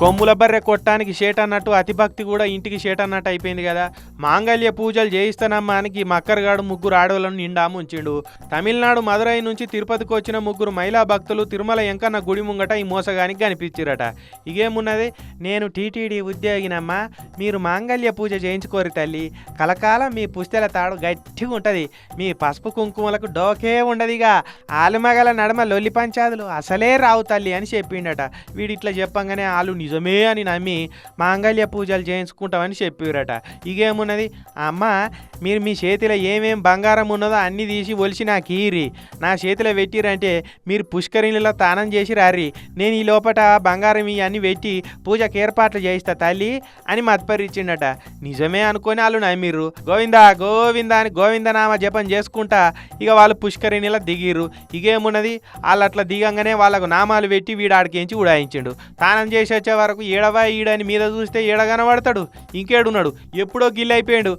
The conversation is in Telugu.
కొమ్ముల బర్రె కొట్టానికి షేట్ అన్నట్టు అతిభక్తి కూడా ఇంటికి షేట్ అన్నట్టు అయిపోయింది కదా. మాంగళ్య పూజలు చేయిస్తానమ్మానికి మక్కరగాడు ముగ్గురు ఆడవాళ్ళను నిండా ముంచిండు. తమిళనాడు మదురై నుంచి తిరుపతికి వచ్చిన ముగ్గురు మహిళా భక్తులు తిరుమల ఎంకన్న గుడి ముంగట ఈ మోసగానికి కనిపించిరట. ఇగేమున్నది, నేను టీటీడీ ఉద్యోగినమ్మా, మీరు మాంగళ్య పూజ చేయించుకోరి తల్లి, కలకాలం మీ పుస్తెల తాడు గట్టిగా ఉంటుంది, మీ పసుపు కుంకుమలకు డోకే ఉండదిగా, ఆలుమగల నడమ లొల్లి పంచాదులు అసలే రావు తల్లి అని చెప్పిండట. వీడిట్లా చెప్పంగానే ఆలు నిజమే అని నమ్మి మాంగళ్య పూజలు చేయించుకుంటామని చెప్పారట. ఇగేమున్నది, అమ్మ మీరు మీ చేతిలో ఏమేం బంగారం ఉన్నదో అన్నీ తీసి ఒలిసి నాకు ఈరి, నా చేతిలో పెట్టిరంటే మీరు పుష్కరిణిలో తానం చేసి రారి, నేను ఈ లోపట బంగారం ఇవన్నీ పెట్టి పూజకు ఏర్పాట్లు చేయిస్తా తల్లి అని మత్పరిచిండట. నిజమే అనుకొని వాళ్ళు నమ్మిర్రు. గోవిందా గోవిందా అని గోవిందనామ జపం చేసుకుంటా ఇక వాళ్ళు పుష్కరిణిలో దిగిర్రు. ఇగేమున్నది, వాళ్ళు అట్లా దిగంగానే వాళ్ళకు నామాలు పెట్టి వీడాడికించి ఉడాయించిండు. తానం చేసి వచ్చే వరకు ఏడవా ఈడని మీద చూస్తే ఏడగనబడతాడు, ఇంకేడున్నాడు, ఎప్పుడో గిల్లైపోయాడు.